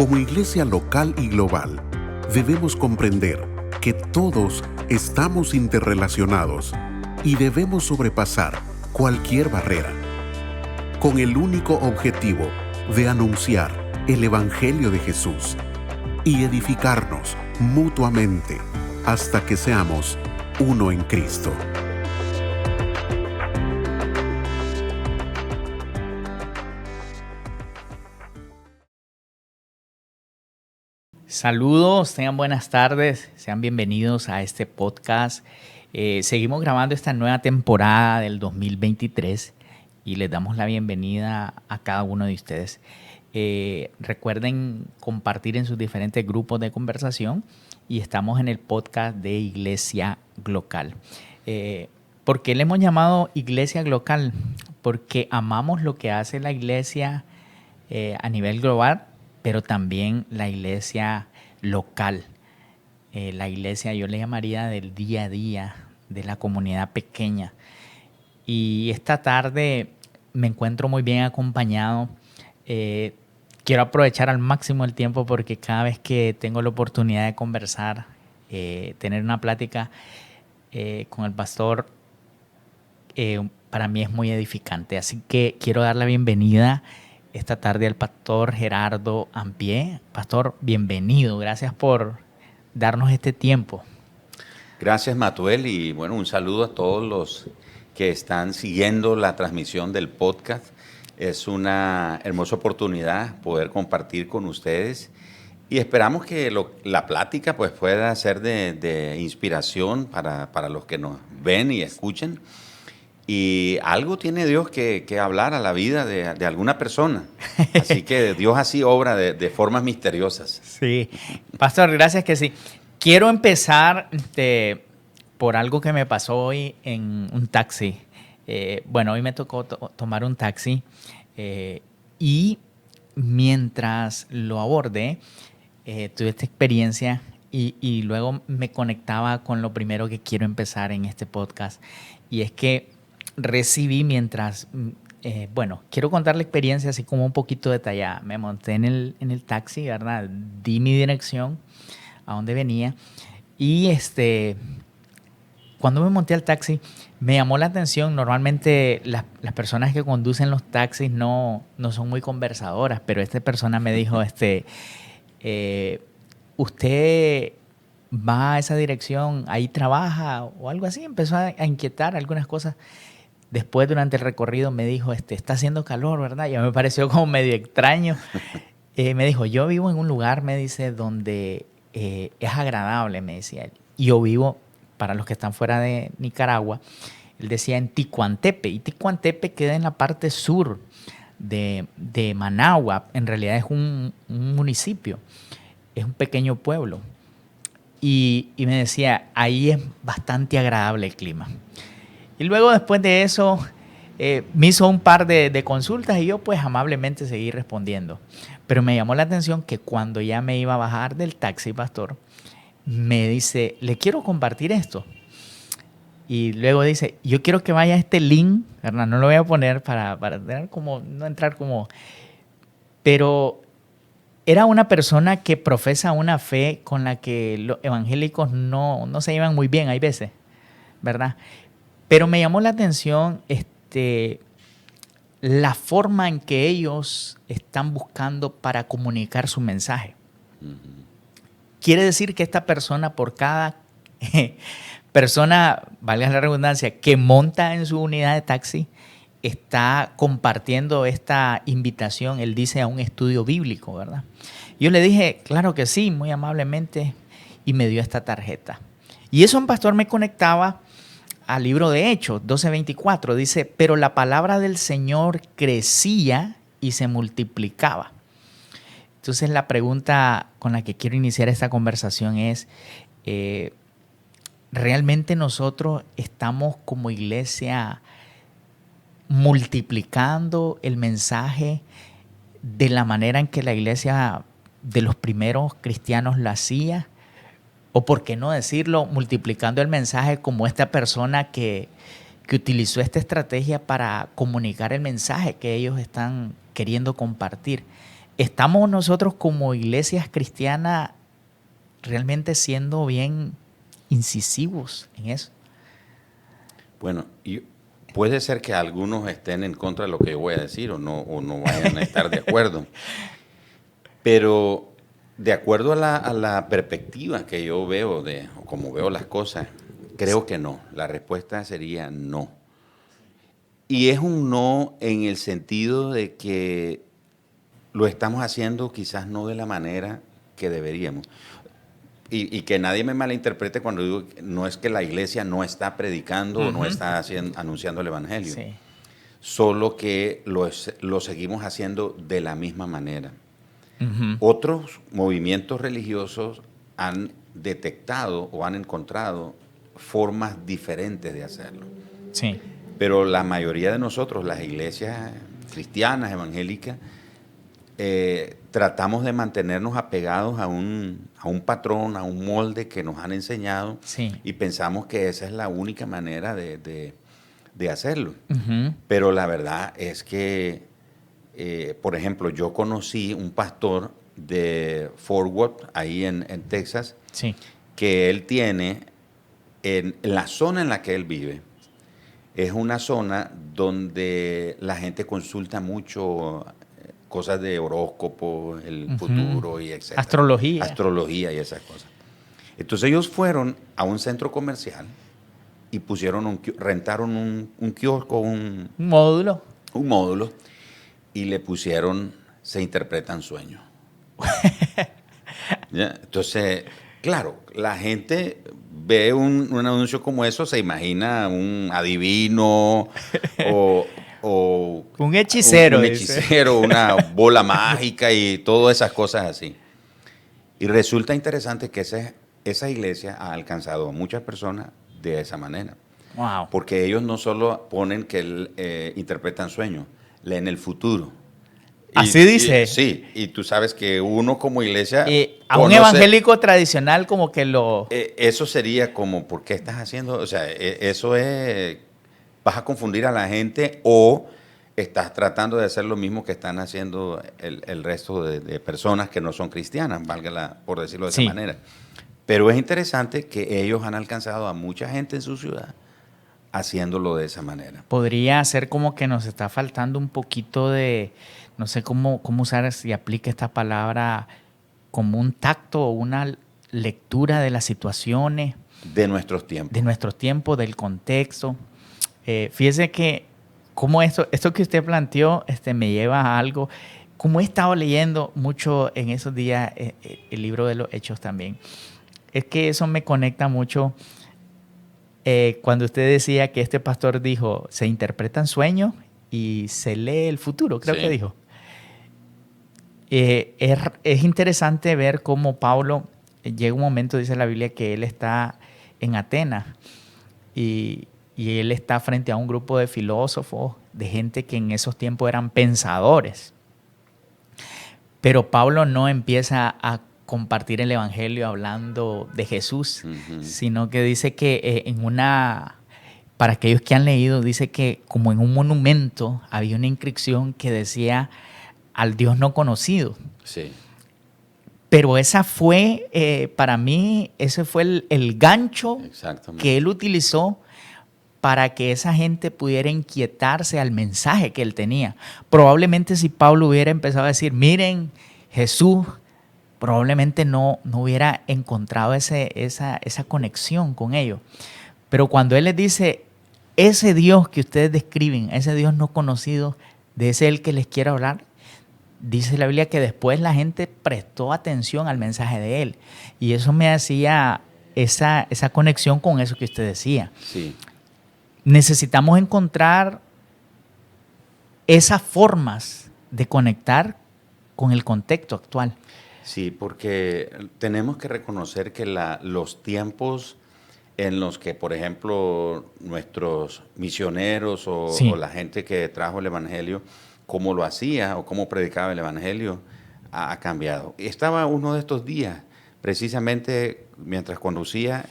Como iglesia local y global, debemos comprender que todos estamos interrelacionados y debemos sobrepasar cualquier barrera, con el único objetivo de anunciar el Evangelio de Jesús y edificarnos mutuamente hasta que seamos uno en Cristo. Saludos, tengan buenas tardes, sean bienvenidos a este podcast. Seguimos grabando esta nueva temporada del 2023 y les damos la bienvenida a cada uno de ustedes. Recuerden compartir en sus diferentes grupos de conversación y estamos en el podcast de Iglesia Glocal. ¿Por qué le hemos llamado Iglesia Glocal? Porque amamos lo que hace la iglesia a nivel global, pero también la iglesia local. La iglesia yo le llamaría del día a día, de la comunidad pequeña. Y esta tarde me encuentro muy bien acompañado. Quiero aprovechar al máximo el tiempo porque cada vez que tengo la oportunidad de conversar, tener una plática con el pastor, para mí es muy edificante. Así que quiero dar la bienvenida esta tarde al pastor Gerardo Ampié. Pastor, bienvenido. Gracias por darnos este tiempo. Gracias, Matuel, y bueno, un saludo a todos los que están siguiendo la transmisión del podcast. Es una hermosa oportunidad poder compartir con ustedes y esperamos que la plática pues, pueda ser de inspiración para los que nos ven y escuchen. Y algo tiene Dios que hablar a la vida de alguna persona. Así que Dios así obra de formas misteriosas. Sí, pastor, gracias que sí. Quiero empezar por algo que me pasó hoy en un taxi. Hoy me tocó tomar un taxi y mientras lo abordé, tuve esta experiencia y luego me conectaba con lo primero que quiero empezar en este podcast. Y es que recibí mientras, quiero contar la experiencia así como un poquito detallada. Me monté en el taxi, ¿verdad? Di mi dirección a donde venía y cuando me monté al taxi me llamó la atención. Normalmente las personas que conducen los taxis no son muy conversadoras, pero esta persona me dijo, usted va a esa dirección, ahí trabaja o algo así. Empezó a inquietar algunas cosas. Después, durante el recorrido, me dijo, está haciendo calor, ¿verdad? Ya me pareció como medio extraño. Me dijo, yo vivo en un lugar, me dice, donde es agradable, me decía él. Y yo vivo, para los que están fuera de Nicaragua, él decía en Ticuantepe. Y Ticuantepe queda en la parte sur de Managua. En realidad es un municipio, es un pequeño pueblo. Y me decía, ahí es bastante agradable el clima. Y luego después de eso me hizo un par de consultas y yo pues amablemente seguí respondiendo. Pero me llamó la atención que cuando ya me iba a bajar del taxi, pastor, me dice, le quiero compartir esto. Y luego dice, yo quiero que vaya a este link, ¿verdad? No lo voy a poner para tener como, no entrar como... Pero era una persona que profesa una fe con la que los evangélicos no se llevan muy bien, hay veces, ¿verdad? Pero me llamó la atención la forma en que ellos están buscando para comunicar su mensaje. Quiere decir que esta persona, por cada persona, valga la redundancia, que monta en su unidad de taxi, está compartiendo esta invitación, él dice, a un estudio bíblico, ¿verdad? Yo le dije, claro que sí, muy amablemente, y me dio esta tarjeta. Y eso, un pastor, me conectaba al libro de Hechos 12:24, dice, pero la palabra del Señor crecía y se multiplicaba. Entonces la pregunta con la que quiero iniciar esta conversación es, ¿realmente nosotros estamos como iglesia multiplicando el mensaje de la manera en que la iglesia de los primeros cristianos lo hacía? O por qué no decirlo, multiplicando el mensaje como esta persona que utilizó esta estrategia para comunicar el mensaje que ellos están queriendo compartir. ¿estamos nosotros como iglesias cristianas realmente siendo bien incisivos en eso? Bueno, puede ser que algunos estén en contra de lo que yo voy a decir o no vayan a estar de acuerdo, pero de acuerdo a la perspectiva que yo veo o como veo las cosas, creo que no. La respuesta sería no. Y es un no en el sentido de que lo estamos haciendo quizás no de la manera que deberíamos. Y que nadie me malinterprete cuando digo que no es que la iglesia no está predicando o no está anunciando el evangelio. Sí. Solo que lo seguimos haciendo de la misma manera. Ujú. Otros movimientos religiosos han detectado o han encontrado formas diferentes de hacerlo. Sí. Pero la mayoría de nosotros, las iglesias cristianas, evangélicas, tratamos de mantenernos apegados a un patrón, a un molde que nos han enseñado, Sí. y pensamos que esa es la única manera de hacerlo. Ujú. Pero la verdad es que, por ejemplo, yo conocí un pastor de Fort Worth, ahí en Texas, Sí. que él tiene, en la zona en la que él vive, es una zona donde la gente consulta mucho cosas de horóscopo, el futuro y etc. Astrología. Astrología y esas cosas. Entonces ellos fueron a un centro comercial y rentaron un kiosco, Un módulo. un módulo, y le pusieron "Se interpretan sueños". ¿Ya? Entonces, claro, la gente ve un anuncio como eso, se imagina un adivino o Un hechicero. un dice. hechicero, una bola mágica y todas esas cosas así. Y resulta interesante que esa iglesia ha alcanzado a muchas personas de esa manera. Wow. Porque ellos no solo ponen que interpretan sueños, leen el futuro. Así dice. Sí, y tú sabes que uno como iglesia A un conoce- evangélico tradicional como que lo... eso sería como, ¿por qué estás haciendo? O sea, eso es, vas a confundir a la gente o estás tratando de hacer lo mismo que están haciendo el resto de personas que no son cristianas, por decirlo de Sí. esa manera. Pero es interesante que ellos han alcanzado a mucha gente en su ciudad haciéndolo de esa manera. Podría ser como que nos está faltando un poquito de, no sé cómo usar, si aplica esta palabra, como un tacto o una lectura de las situaciones, De nuestros tiempos. de nuestros tiempos, del contexto. Fíjese que como esto que usted planteó me lleva a algo, como he estado leyendo mucho en esos días el libro de los Hechos también, es que eso me conecta mucho. Cuando usted decía que este pastor dijo, se interpretan sueños y se lee el futuro, creo Sí. que dijo. Es interesante ver cómo Pablo, llega un momento, dice la Biblia, que él está en Atenas y él está frente a un grupo de filósofos, de gente que en esos tiempos eran pensadores. Pero Pablo no empieza a compartir el evangelio hablando de Jesús, sino que dice que para aquellos que han leído, dice que como en un monumento había una inscripción que decía al Dios no conocido. Sí. Pero esa fue, para mí, ese fue el gancho Exactamente. que él utilizó para que esa gente pudiera inquietarse al mensaje que él tenía. Probablemente si Pablo hubiera empezado a decir, miren, Jesús, probablemente no hubiera encontrado esa conexión con ellos. Pero cuando él les dice, ese Dios que ustedes describen, ese Dios no conocido, de ese el que les quiero hablar, dice la Biblia que después la gente prestó atención al mensaje de él. Y eso me hacía esa conexión con eso que usted decía. Sí. Necesitamos encontrar esas formas de conectar con el contexto actual. Sí, porque tenemos que reconocer que los tiempos en los que, por ejemplo, nuestros misioneros Sí. o la gente que trajo el Evangelio, cómo lo hacía o cómo predicaba el Evangelio, ha cambiado. Estaba uno de estos días, precisamente mientras conducía,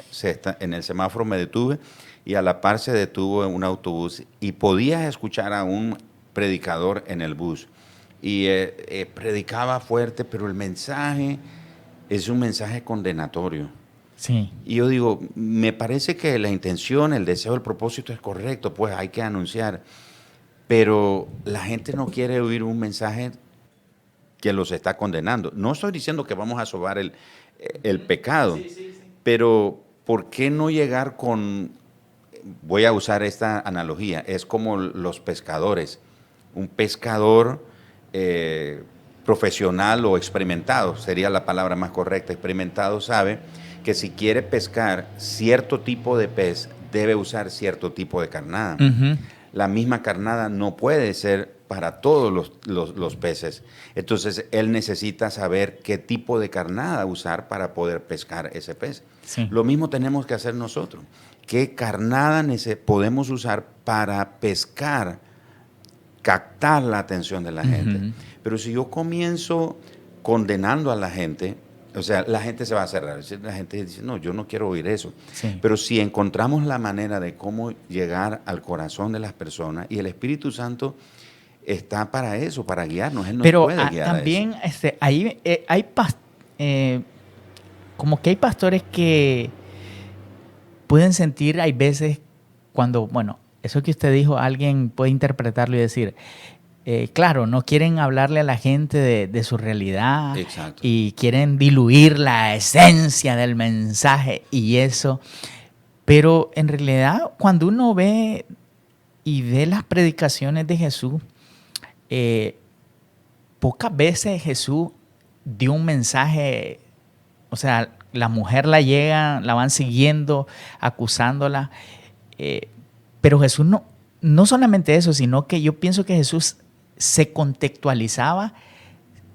en el semáforo me detuve y a la par se detuvo un autobús y podía escuchar a un predicador en el bus. y predicaba fuerte, pero el mensaje es un mensaje condenatorio. Sí. Y yo digo, me parece que la intención, el deseo, el propósito es correcto, pues hay que anunciar, pero la gente no quiere oír un mensaje que los está condenando. No estoy diciendo que vamos a sobar el pecado, pero ¿por qué no llegar con, voy a usar esta analogía, es como los pescadores, un pescador profesional o experimentado, sería la palabra más correcta, experimentado sabe que si quiere pescar cierto tipo de pez, debe usar cierto tipo de carnada. Uh-huh. La misma carnada no puede ser para todos los peces. Entonces, él necesita saber qué tipo de carnada usar para poder pescar ese pez. Sí. Lo mismo tenemos que hacer nosotros. ¿Qué carnada podemos usar para pescar, captar la atención de la gente? Uh-huh. Pero si yo comienzo condenando a la gente, o sea, la gente se va a cerrar. La gente dice, no, yo no quiero oír eso. Sí. Pero si encontramos la manera de cómo llegar al corazón de las personas, y el Espíritu Santo está para eso, para guiarnos. Él nos puede guiar también a eso. ahí como que hay pastores que pueden sentir, hay veces cuando, bueno, eso que usted dijo, alguien puede interpretarlo y decir, claro, no quieren hablarle a la gente de su realidad. Exacto. Y quieren diluir la esencia del mensaje y eso. Pero en realidad, cuando uno ve y ve las predicaciones de Jesús, pocas veces Jesús dio un mensaje, o sea, la mujer la van siguiendo, acusándola, pero Jesús no solamente eso, sino que yo pienso que Jesús se contextualizaba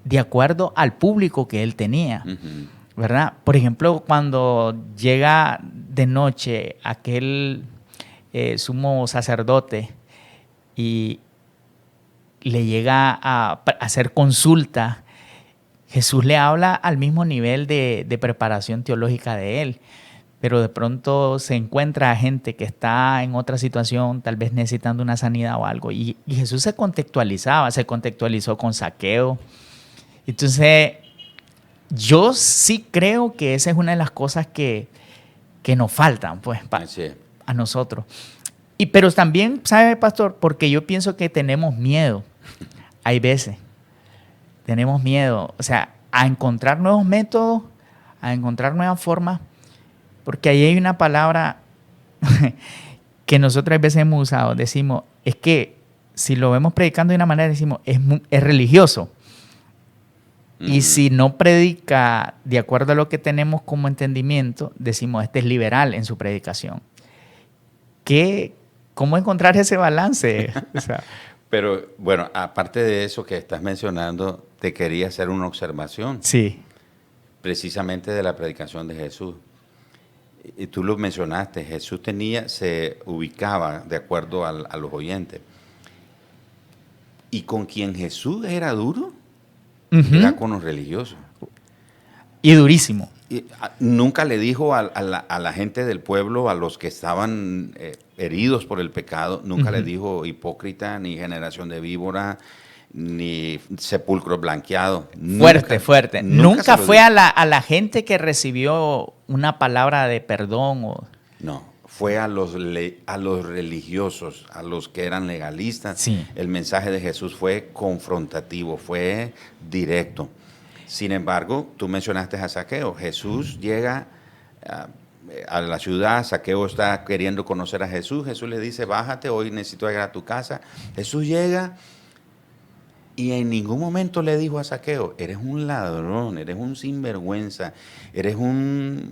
de acuerdo al público que él tenía, Uh-huh. ¿verdad? Por ejemplo, cuando llega de noche aquel sumo sacerdote y le llega a hacer consulta, Jesús le habla al mismo nivel de preparación teológica de él, pero de pronto se encuentra gente que está en otra situación, tal vez necesitando una sanidad o algo, y Jesús se contextualizó con Zaqueo. Entonces, yo sí creo que esa es una de las cosas que nos faltan, pues, a nosotros. Pero también, ¿sabe, pastor? Porque yo pienso que tenemos miedo. Hay veces. Tenemos miedo. O sea, a encontrar nuevos métodos, a encontrar nuevas formas. Porque ahí hay una palabra que nosotros a veces hemos usado. Decimos, es que si lo vemos predicando de una manera, decimos, es religioso. Uh-huh. Y si no predica de acuerdo a lo que tenemos como entendimiento, decimos, este es liberal en su predicación. ¿Cómo encontrar ese balance? O sea, pero, bueno, aparte de eso que estás mencionando, te quería hacer una observación. Sí. Precisamente de la predicación de Jesús. Y tú lo mencionaste, Jesús se ubicaba de acuerdo a los oyentes. Y con quien Jesús era duro, uh-huh, era con los religiosos. Y durísimo. Y nunca le dijo a la gente del pueblo, a los que estaban heridos por el pecado, nunca, uh-huh, le dijo hipócrita, ni generación de víbora, ni sepulcro blanqueado. Fuerte. Nunca fue a la gente que recibió una palabra de perdón. No, fue a los religiosos, a los que eran legalistas. Sí. El mensaje de Jesús fue confrontativo, fue directo. Sin embargo, tú mencionaste a Zaqueo. Jesús llega a la ciudad, Zaqueo está queriendo conocer a Jesús. Jesús le dice, bájate, hoy necesito llegar a tu casa. Jesús llega y en ningún momento le dijo a Zaqueo, eres un ladrón, eres un sinvergüenza, eres un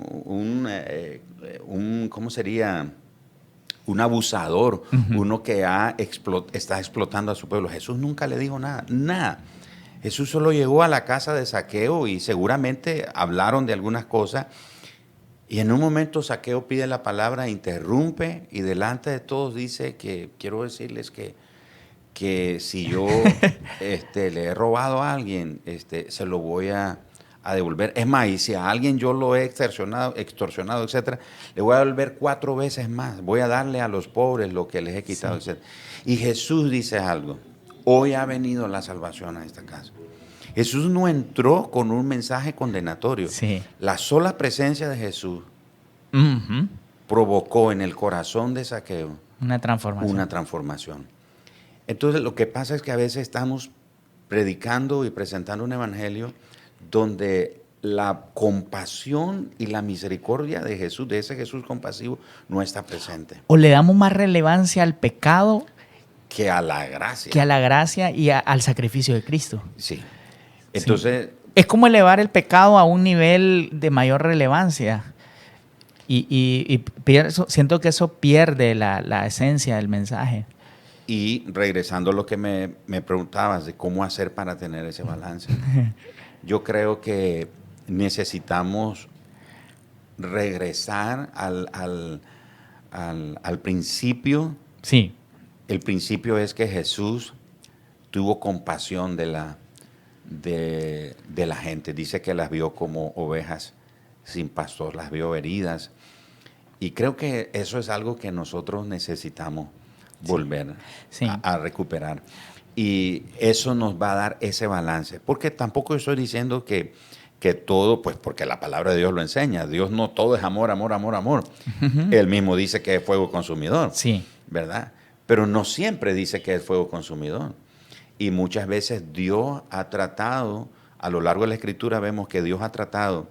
¿cómo sería? Un abusador, uh-huh, uno que está explotando a su pueblo. Jesús nunca le dijo nada. Jesús solo llegó a la casa de Zaqueo y seguramente hablaron de algunas cosas. Y en un momento Zaqueo pide la palabra, interrumpe y delante de todos dice que quiero decirles que si yo le he robado a alguien, se lo voy a devolver. Es más, y si a alguien yo lo he extorsionado, etcétera, le voy a devolver 4 veces más. Voy a darle a los pobres lo que les he quitado, sí, etcétera. Y Jesús dice algo. hoy ha venido la salvación a esta casa. Jesús no entró con un mensaje condenatorio. Sí. La sola presencia de Jesús Ujú. provocó en el corazón de Zaqueo Una transformación. una transformación. Entonces, lo que pasa es que a veces estamos predicando y presentando un evangelio donde la compasión y la misericordia de Jesús, de ese Jesús compasivo, no está presente. O le damos más relevancia al pecado Que a la gracia. que a la gracia y al sacrificio de Cristo. Sí. Entonces, Es como elevar el pecado a un nivel de mayor relevancia. Y siento que eso pierde la esencia del mensaje. y regresando a lo que me preguntabas de cómo hacer para tener ese balance, yo creo que necesitamos regresar al principio. Sí. El principio es que Jesús tuvo compasión de la gente. Dice que las vio como ovejas sin pastor, las vio heridas. Y creo que eso es algo que nosotros necesitamos volver Sí. a recuperar. Y eso nos va a dar ese balance. Porque tampoco estoy diciendo que todo, pues porque la palabra de Dios lo enseña. Dios no todo es amor, amor, amor, amor. Ujú. Él mismo dice que es fuego consumidor. Sí. ¿Verdad? Pero no siempre dice que es fuego consumidor. Y muchas veces Dios ha tratado, a lo largo de la Escritura vemos que Dios ha tratado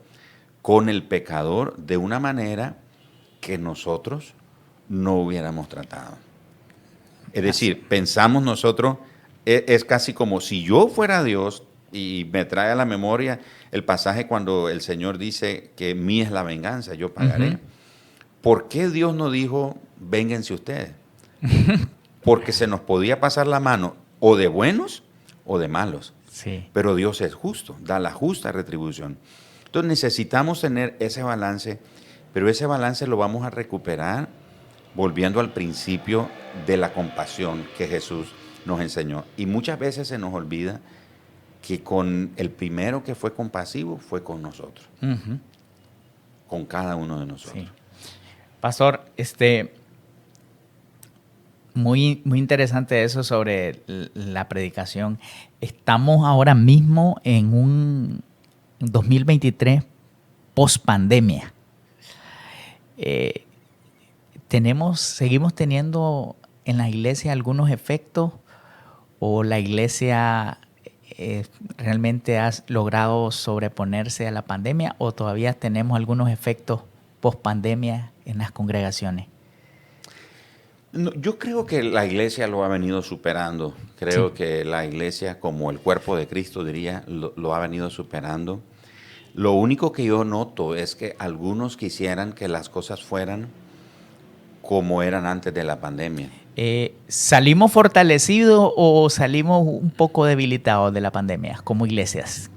con el pecador de una manera que nosotros no hubiéramos tratado. Es decir, pensamos nosotros, es casi como si yo fuera Dios, y me trae a la memoria el pasaje cuando el Señor dice que mía es la venganza, yo pagaré. Ujú. ¿Por qué Dios no dijo, vénganse ustedes? Porque se nos podía pasar la mano o de buenos o de malos. Sí. Pero Dios es justo, da la justa retribución. Entonces necesitamos tener ese balance, pero ese balance lo vamos a recuperar volviendo al principio de la compasión que Jesús nos enseñó. Y muchas veces se nos olvida que con el primero que fue compasivo fue con nosotros, Ujú. con cada uno de nosotros. Sí. Pastor, muy, muy interesante eso sobre la predicación. Estamos ahora mismo en un 2023 post pandemia. Seguimos teniendo en la iglesia algunos efectos, o la iglesia realmente ha logrado sobreponerse a la pandemia, o todavía tenemos algunos efectos post pandemia en las congregaciones. No, yo creo que la iglesia lo ha venido superando. Creo Sí. que la iglesia, como el cuerpo de Cristo, diría, lo ha venido superando. Lo único que yo noto es que algunos quisieran que las cosas fueran como eran antes de la pandemia. ¿Salimos fortalecidos o salimos un poco debilitados de la pandemia como iglesias?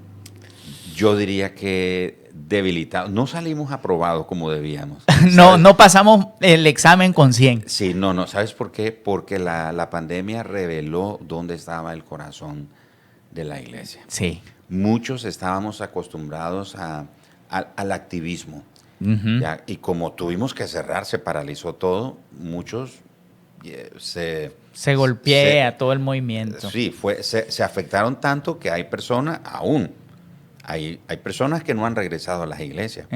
Yo diría que debilitados. No salimos aprobados como debíamos. No pasamos el examen con 100. Sí, no. ¿Sabes por qué? Porque la pandemia reveló dónde estaba el corazón de la iglesia. Sí. Muchos estábamos acostumbrados al activismo. Uh-huh. ¿Ya? Y como tuvimos que cerrar, se paralizó todo, muchos se golpea todo el movimiento. Sí, se afectaron tanto que hay personas aún. Hay personas que no han regresado a las iglesias.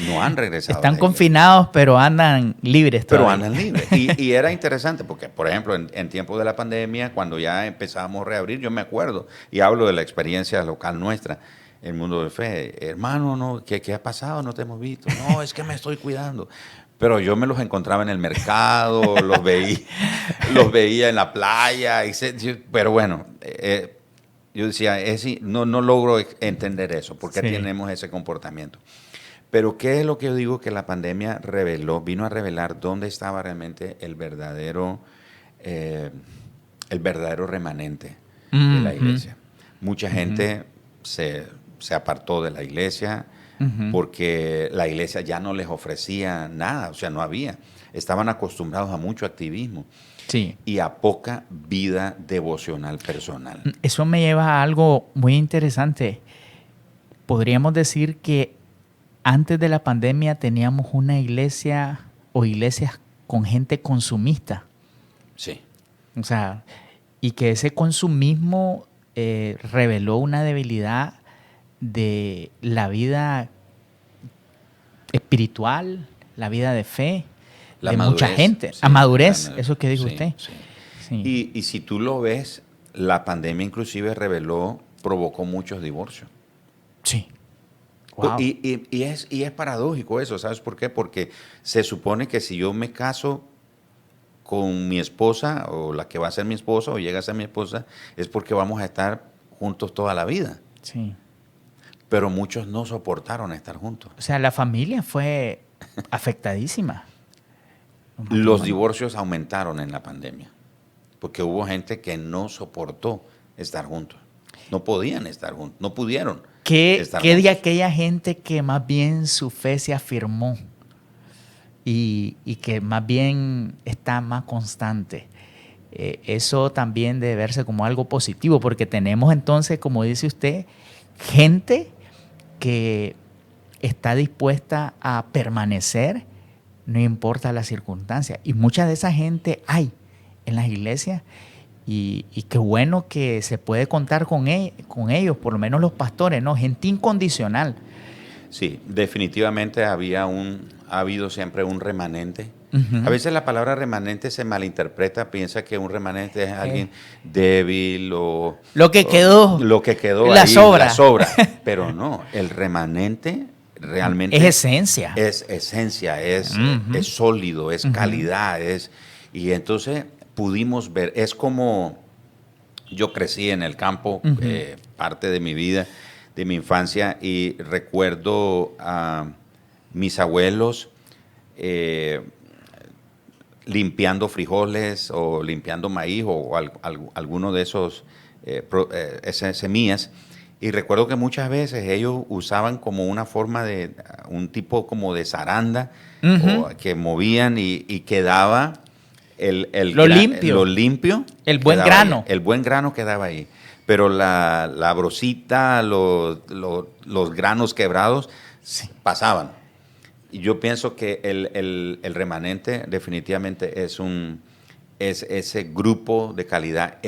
No han regresado. Están confinados, pero andan libres todavía. Pero andan libres. Y era interesante porque, por ejemplo, en tiempos de la pandemia, cuando ya empezábamos a reabrir, yo me acuerdo, y hablo de la experiencia local nuestra, el mundo de fe. Hermano, no, ¿qué ha pasado? No te hemos visto. No, es que me estoy cuidando. Pero yo me los encontraba en el mercado, los veía en la playa. Pero bueno, yo decía, no logro entender eso. ¿Por qué tenemos ese comportamiento? Pero ¿qué es lo que yo digo que la pandemia vino a revelar dónde estaba realmente el verdadero remanente de la iglesia? Mucha gente se apartó de la iglesia porque la iglesia ya no les ofrecía nada, o sea, no había. Estaban acostumbrados a mucho activismo y a poca vida devocional personal. Eso me lleva a algo muy interesante. Podríamos decir que antes de la pandemia teníamos una iglesia o iglesias con gente consumista. Sí. O sea, y que ese consumismo reveló una debilidad de la vida espiritual, la vida de fe, La de madurez, mucha gente. sí, A madurez, la- eso que dijo sí, usted. sí. Sí. Y si tú lo ves, la pandemia inclusive provocó muchos divorcios. Sí. Wow. Y es paradójico eso, ¿sabes por qué? Porque se supone que si yo me caso con mi esposa, o la que va a ser mi esposa, o llega a ser mi esposa, es porque vamos a estar juntos toda la vida. Sí. Pero muchos no soportaron estar juntos. O sea, la familia fue afectadísima. Los divorcios aumentaron en la pandemia, porque hubo gente que no soportó estar juntos. No podían estar juntos, no pudieron ¿Qué estar de juntos. aquella gente que más bien su fe se afirmó y que más bien está más constante? Eso también debe verse como algo positivo, porque tenemos entonces, como dice usted, gente que está dispuesta a permanecer, no importa la circunstancia. Y mucha de esa gente hay en las iglesias. Y qué bueno que se puede contar con ellos, por lo menos los pastores, ¿no? Gente incondicional. Sí, definitivamente ha habido siempre un remanente. Uh-huh. A veces la palabra remanente se malinterpreta, piensa que un remanente es alguien débil o... Lo que quedó. Lo que quedó La ahí, sobra. la sobra. Pero no, el remanente realmente... Es esencia. Es esencia, es sólido, es calidad, y entonces pudimos ver, es como yo crecí en el campo, parte de mi vida, de mi infancia, y recuerdo a mis abuelos limpiando frijoles o limpiando maíz o alguno de esos esas semillas. Y recuerdo que muchas veces ellos usaban como una forma de, un tipo como de zaranda, o que movían y quedaba Lo limpio. El buen quedaba grano. ahí. El buen grano quedaba ahí. Pero la brosita, los granos quebrados pasaban. Y yo pienso que el remanente definitivamente es ese grupo de calidad.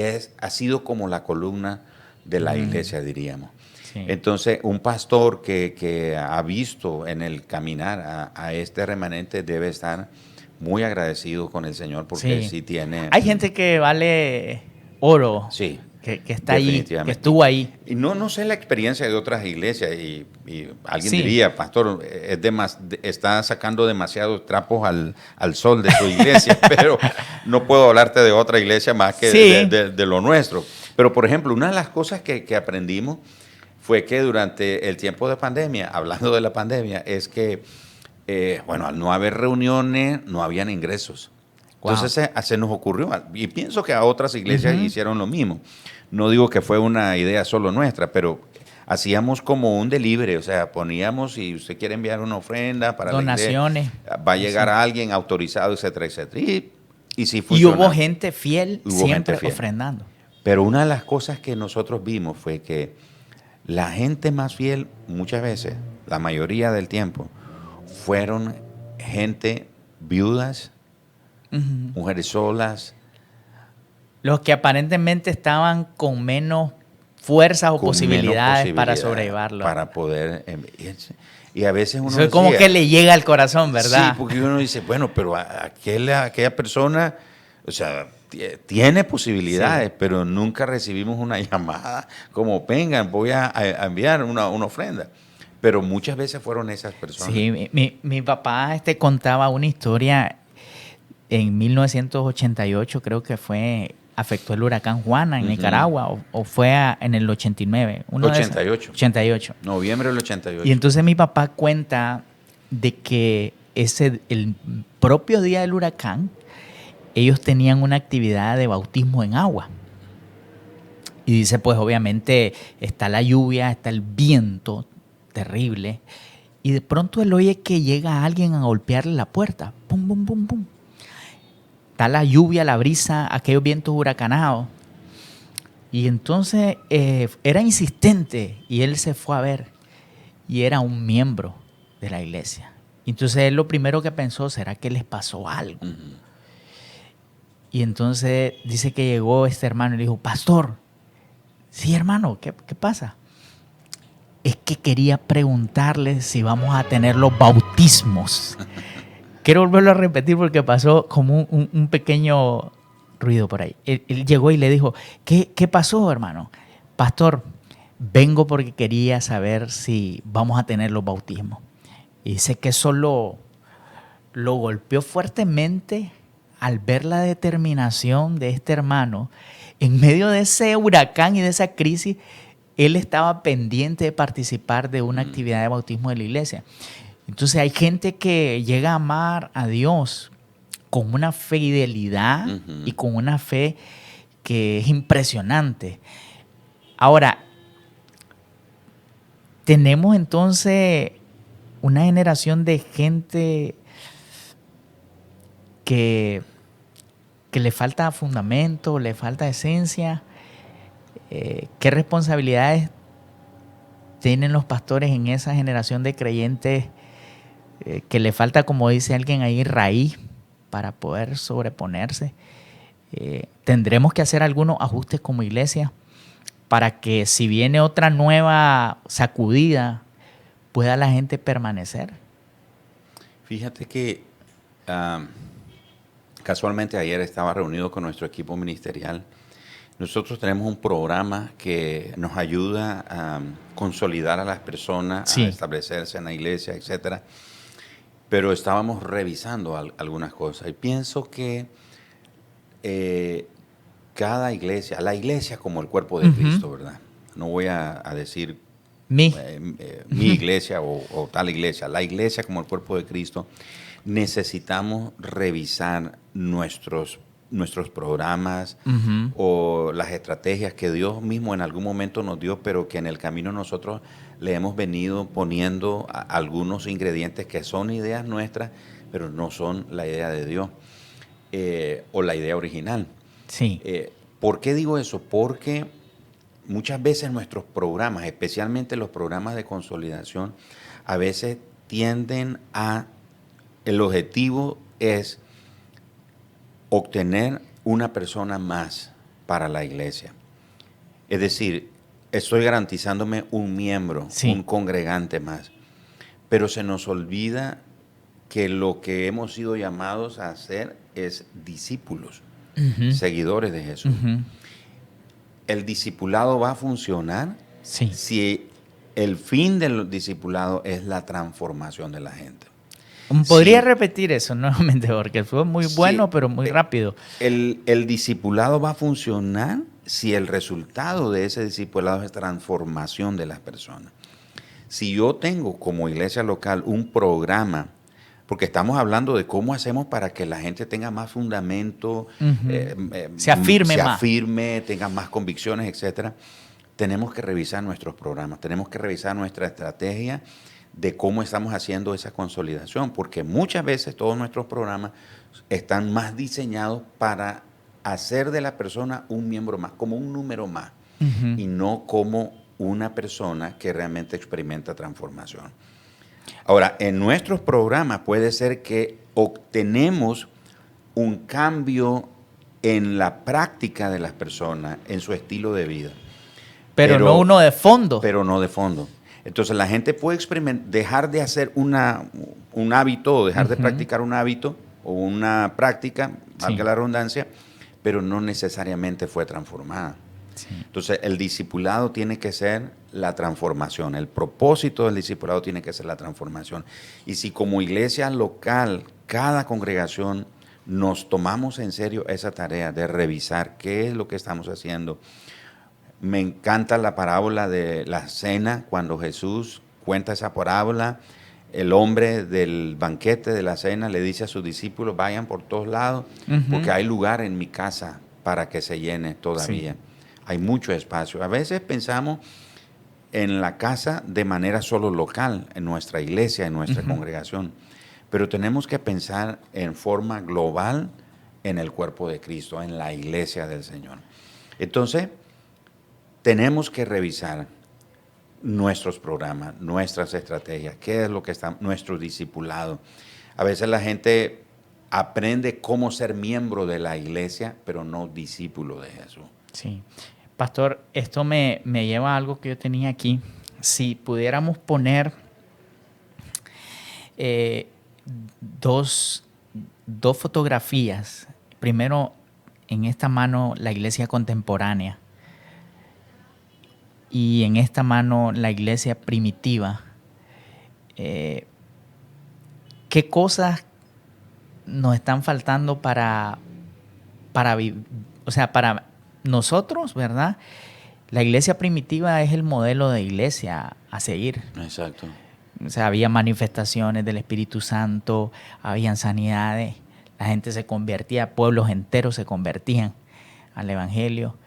Ha sido como la columna de la iglesia, diríamos. Sí. Entonces, un pastor que ha visto en el caminar a este remanente debe estar muy agradecido con el Señor, porque sí tiene... Hay gente que vale oro, Sí, que está ahí, que definitivamente. estuvo ahí. Y no sé la experiencia de otras iglesias, y alguien Sí. diría, pastor, está sacando demasiados trapos al sol de su iglesia, pero no puedo hablarte de otra iglesia más que Sí. de lo nuestro. Pero, por ejemplo, una de las cosas que aprendimos fue que durante el tiempo de pandemia, hablando de la pandemia, es que, bueno, al no haber reuniones, no habían ingresos. Wow. Entonces se nos ocurrió, y pienso que a otras iglesias hicieron lo mismo. No digo que fue una idea solo nuestra, pero hacíamos como un delivery, o sea, poníamos, si usted quiere enviar una ofrenda para Donaciones. la iglesia, va a llegar alguien autorizado, etcétera, etcétera. Y sí Y funcionó. hubo gente fiel Hubo siempre gente fiel. ofrendando. Pero una de las cosas que nosotros vimos fue que la gente más fiel, muchas veces, la mayoría del tiempo, fueron gente viudas, mujeres solas, Los que aparentemente estaban con menos fuerzas o con posibilidades menos para posibilidades sobrellevarlo. para poder... Y a veces uno Eso es como decía, que le llega al corazón, ¿verdad? Sí, porque uno dice, bueno, pero aquella persona, o sea, tiene posibilidades, pero nunca recibimos una llamada como, vengan, voy a enviar una ofrenda. Pero muchas veces fueron esas personas. Sí, mi papá contaba una historia en 1988, creo que afectó el huracán Juana en Nicaragua, o fue en el 89. 88. 88. Noviembre del 88. Y entonces mi papá cuenta de que el propio día del huracán, ellos tenían una actividad de bautismo en agua. Y dice, pues obviamente está la lluvia, está el viento terrible, y de pronto él oye que llega alguien a golpearle la puerta. Pum, pum, pum, pum. Está la lluvia, la brisa, aquellos vientos huracanados. Y entonces era insistente y él se fue a ver. Y era un miembro de la iglesia. Entonces él lo primero que pensó, ¿será que les pasó algo? Y entonces dice que llegó este hermano y le dijo, pastor, sí hermano, ¿qué pasa? Es que quería preguntarle si vamos a tener los bautismos. Quiero volverlo a repetir porque pasó como un pequeño ruido por ahí. Él llegó y le dijo, ¿qué pasó, hermano? Pastor, vengo porque quería saber si vamos a tener los bautismos. Y dice que eso lo golpeó fuertemente al ver la determinación de este hermano. En medio de ese huracán y de esa crisis, él estaba pendiente de participar de una actividad de bautismo de la iglesia. Entonces hay gente que llega a amar a Dios con una fidelidad y con una fe que es impresionante. Ahora, tenemos entonces una generación de gente que le falta fundamento, le falta esencia. ¿Qué responsabilidades tienen los pastores en esa generación de creyentes que le falta, como dice alguien ahí, raíz para poder sobreponerse? Tendremos que hacer algunos ajustes como iglesia para que si viene otra nueva sacudida, pueda la gente permanecer. Fíjate que casualmente ayer estaba reunido con nuestro equipo ministerial. Nosotros tenemos un programa que nos ayuda a consolidar a las personas, sí, a establecerse en la iglesia, etcétera. Pero estábamos revisando algunas cosas y pienso que cada iglesia, la iglesia como el cuerpo de Cristo, ¿verdad? No voy a decir mi iglesia o tal iglesia. La iglesia como el cuerpo de Cristo, necesitamos revisar nuestros programas o las estrategias que Dios mismo en algún momento nos dio, pero que en el camino nosotros le hemos venido poniendo algunos ingredientes que son ideas nuestras, pero no son la idea de Dios o la idea original. Sí. ¿Por qué digo eso? Porque muchas veces nuestros programas, especialmente los programas de consolidación, a veces tienden a... El objetivo es obtener una persona más para la iglesia. Es decir, estoy garantizándome un miembro, un congregante más. Pero se nos olvida que lo que hemos sido llamados a hacer es discípulos, seguidores de Jesús. El discipulado va a funcionar si el fin del discipulado es la transformación de la gente. ¿Podría repetir eso nuevamente? Porque fue muy bueno, pero muy rápido. El discipulado va a funcionar si el resultado de ese discipulado es transformación de las personas. Si yo tengo como iglesia local un programa, porque estamos hablando de cómo hacemos para que la gente tenga más fundamento, se afirme, tenga más convicciones, etcétera, tenemos que revisar nuestros programas, tenemos que revisar nuestra estrategia de cómo estamos haciendo esa consolidación, porque muchas veces todos nuestros programas están más diseñados para hacer de la persona un miembro más, como un número más, y no como una persona que realmente experimenta transformación. Ahora, en nuestros programas puede ser que obtenemos un cambio en la práctica de las personas, en su estilo de vida. Pero no uno de fondo. Pero no de fondo. Entonces la gente puede dejar de hacer un hábito o dejar de practicar un hábito o una práctica, valga la redundancia, pero no necesariamente fue transformada. Sí. Entonces el discipulado tiene que ser la transformación, el propósito del discipulado tiene que ser la transformación. Y si como iglesia local, cada congregación nos tomamos en serio esa tarea de revisar qué es lo que estamos haciendo. Me encanta la parábola de la cena, cuando Jesús cuenta esa parábola, el hombre del banquete de la cena le dice a sus discípulos, vayan por todos lados, porque hay lugar en mi casa para que se llene todavía. Sí. Hay mucho espacio. A veces pensamos en la casa de manera solo local, en nuestra iglesia, en nuestra congregación, pero tenemos que pensar en forma global en el cuerpo de Cristo, en la iglesia del Señor. Entonces, tenemos que revisar nuestros programas, nuestras estrategias, qué es lo que está, nuestro discipulado. A veces la gente aprende cómo ser miembro de la iglesia, pero no discípulo de Jesús. Sí. Pastor, esto me lleva a algo que yo tenía aquí. Si pudiéramos poner dos fotografías. Primero, en esta mano, la iglesia contemporánea. Y en esta mano, la iglesia primitiva. ¿Qué cosas nos están faltando para nosotros, ¿verdad? La iglesia primitiva es el modelo de iglesia a seguir. Exacto. O sea, había manifestaciones del Espíritu Santo, habían sanidades, la gente se convertía, pueblos enteros se convertían al Evangelio.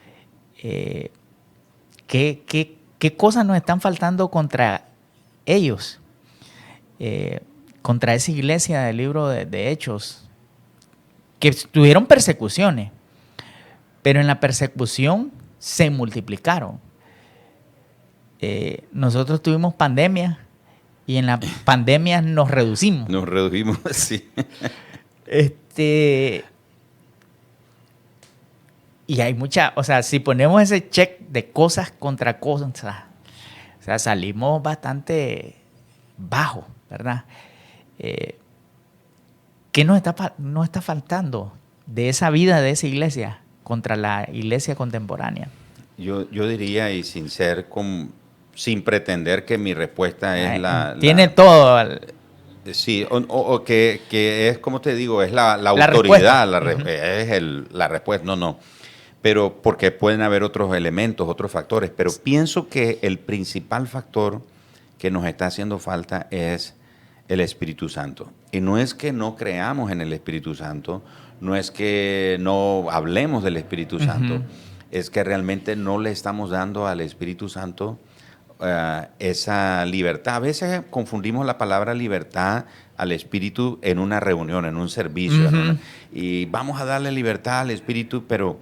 ¿Qué cosas nos están faltando contra ellos? Contra esa iglesia del libro de Hechos, que tuvieron persecuciones, pero en la persecución se multiplicaron. Nosotros tuvimos pandemia y en la pandemia nos reducimos. Nos redujimos, sí. Y hay si ponemos ese check de cosas contra cosas, o sea, salimos bastante bajo, ¿verdad? ¿Qué nos está faltando de esa vida de esa iglesia contra la iglesia contemporánea? Yo diría, y sin pretender que mi respuesta es tiene todo. Sí, o que es, como te digo, es la autoridad, la respuesta. No. Pero porque pueden haber otros elementos, otros factores. Pero pienso que el principal factor que nos está haciendo falta es el Espíritu Santo. Y no es que no creamos en el Espíritu Santo, no es que no hablemos del Espíritu Santo, es que realmente no le estamos dando al Espíritu Santo esa libertad. A veces confundimos la palabra libertad al Espíritu en una reunión, en un servicio, y vamos a darle libertad al Espíritu, pero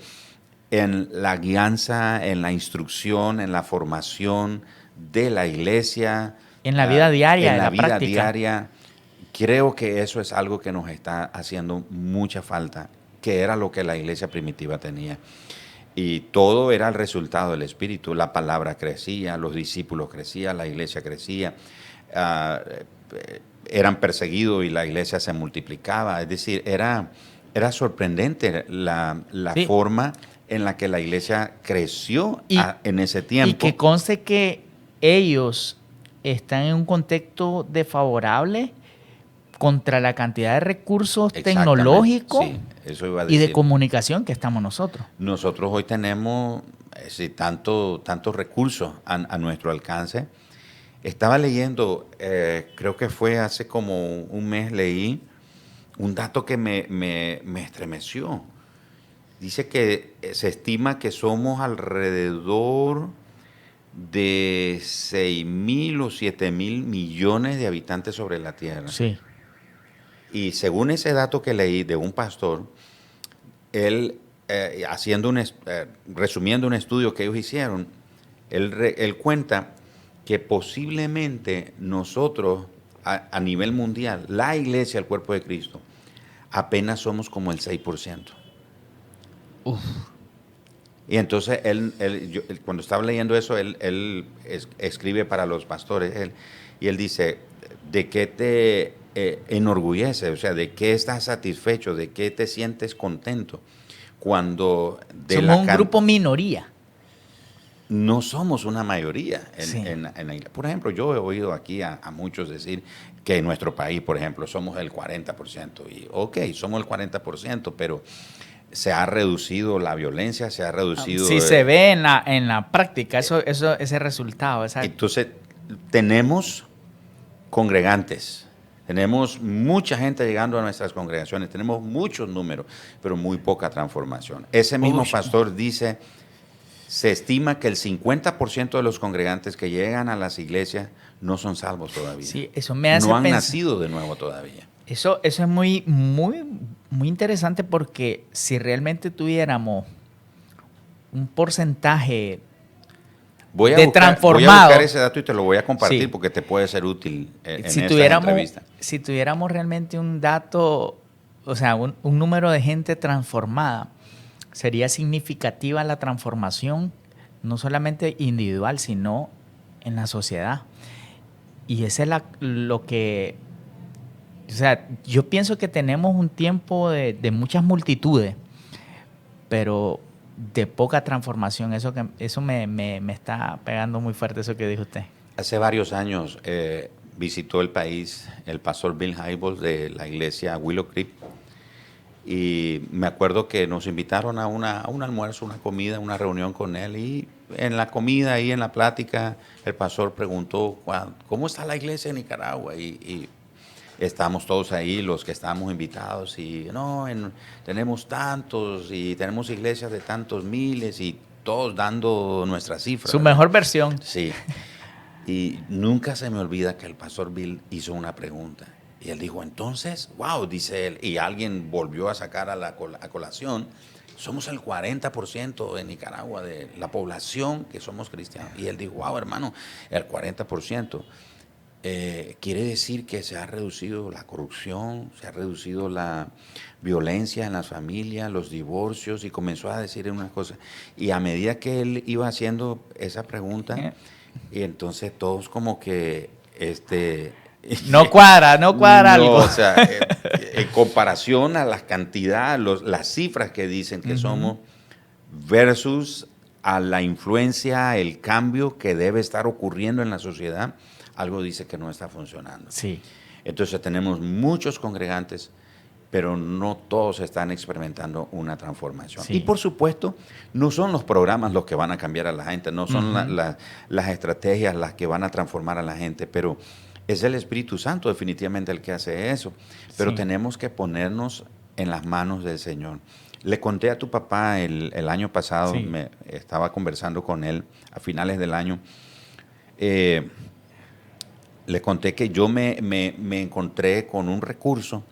en la guianza, en la instrucción, en la formación de la iglesia, en la vida diaria, en la vida práctica diaria, creo que eso es algo que nos está haciendo mucha falta, que era lo que la iglesia primitiva tenía. Y todo era el resultado del Espíritu. La palabra crecía, los discípulos crecían, la iglesia crecía, eran perseguidos y la iglesia se multiplicaba. Es decir, era sorprendente la forma en la que la iglesia creció en ese tiempo. Y que conste que ellos están en un contexto desfavorable contra la cantidad de recursos tecnológicos y de comunicación que estamos nosotros. Nosotros hoy tenemos tantos recursos a nuestro alcance. Estaba leyendo, creo que fue hace como un mes, leí un dato que me estremeció. Dice que se estima que somos alrededor de 6.000 o 7.000 millones de habitantes sobre la Tierra. Sí. Y según ese dato que leí de un pastor, él, resumiendo un estudio que ellos hicieron, él cuenta que posiblemente nosotros, a nivel mundial, la iglesia, el cuerpo de Cristo, apenas somos como el 6%. Uf. Y entonces cuando estaba leyendo eso, él escribe para los pastores, y él dice, ¿de qué te enorgullece? O sea, ¿de qué estás satisfecho? ¿De qué te sientes contento? Cuando somos un grupo minoría. No somos una mayoría. Sí. Por ejemplo, yo he oído aquí a muchos decir que en nuestro país, por ejemplo, somos el 40%. Y ok, somos el 40%, pero se ha reducido la violencia, se ha reducido... Sí, se ve en la práctica ese resultado. Entonces, tenemos congregantes, tenemos mucha gente llegando a nuestras congregaciones, tenemos muchos números, pero muy poca transformación. Ese mismo pastor dice, se estima que el 50% de los congregantes que llegan a las iglesias no son salvos todavía. Sí, eso me hace no han nacido de nuevo todavía. Eso es muy, muy, muy interesante, porque si realmente tuviéramos un porcentaje transformado. Voy a buscar ese dato y te lo voy a compartir, porque te puede ser útil en esta entrevista. Si tuviéramos realmente un dato o sea, un número de gente transformada, sería significativa la transformación, no solamente individual, sino en la sociedad. Y ese es lo que... O sea, yo pienso que tenemos un tiempo de muchas multitudes, pero de poca transformación. Eso me está pegando muy fuerte, eso que dijo usted. Hace varios años visitó el país el pastor Bill Hybels de la iglesia Willow Creek, y me acuerdo que nos invitaron a un almuerzo, una comida, una reunión con él, y en la comida y en la plática el pastor preguntó ¿cómo está la iglesia en Nicaragua? Y estábamos todos ahí, los que estábamos invitados, y tenemos tantos, y tenemos iglesias de tantos miles, y todos dando nuestras cifras. Su mejor versión. Sí. Y nunca se me olvida que el pastor Bill hizo una pregunta. Y él dijo, entonces, wow, dice él, y alguien volvió a sacar a colación, somos el 40% de Nicaragua, de la población que somos cristianos. Y él dijo, wow, hermano, el 40%. Quiere decir que se ha reducido la corrupción, se ha reducido la violencia en las familias, los divorcios, y comenzó a decir unas cosas. Y a medida que él iba haciendo esa pregunta, y entonces todos como que... No cuadra algo. O sea, en comparación a las cantidades, las cifras que dicen que somos, versus a la influencia, el cambio que debe estar ocurriendo en la sociedad, algo dice que no está funcionando. Sí. Entonces tenemos muchos congregantes, pero no todos están experimentando una transformación. Sí. Y por supuesto, no son los programas los que van a cambiar a la gente, no son las estrategias las que van a transformar a la gente, pero es el Espíritu Santo definitivamente el que hace eso. Pero tenemos que ponernos en las manos del Señor. Le conté a tu papá el año pasado, estaba conversando con él a finales del año, le conté que yo me encontré con un recurso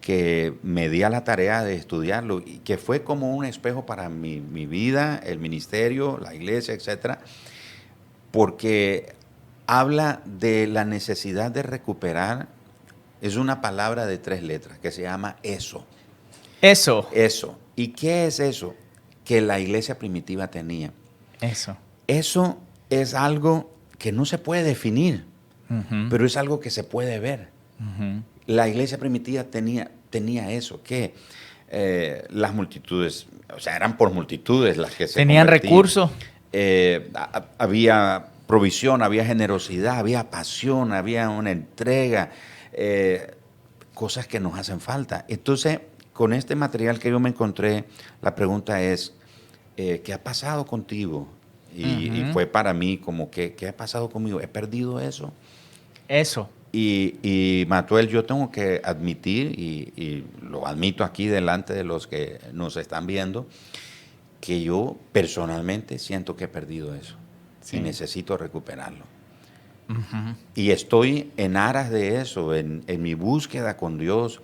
que me di a la tarea de estudiarlo y que fue como un espejo para mi vida, el ministerio, la iglesia, etcétera, porque habla de la necesidad de recuperar, es una palabra de 3 letras que se llama eso. Eso. Eso. ¿Y qué es eso? Que la iglesia primitiva tenía. Eso. Eso es algo que no se puede definir, pero es algo que se puede ver. La iglesia primitiva tenía eso, que las multitudes, o sea, eran por multitudes las que se tenían convertían. recursos. Había provisión, había generosidad, había pasión, había una entrega, cosas que nos hacen falta. Entonces, con este material que yo me encontré, la pregunta es, ¿qué ha pasado contigo? Y fue para mí como que, ¿qué ha pasado conmigo? ¿He perdido eso? Eso. Y Matuel, yo tengo que admitir, y lo admito aquí delante de los que nos están viendo, que yo personalmente siento que he perdido eso. Y necesito recuperarlo. Y estoy en aras de eso, en mi búsqueda con Dios.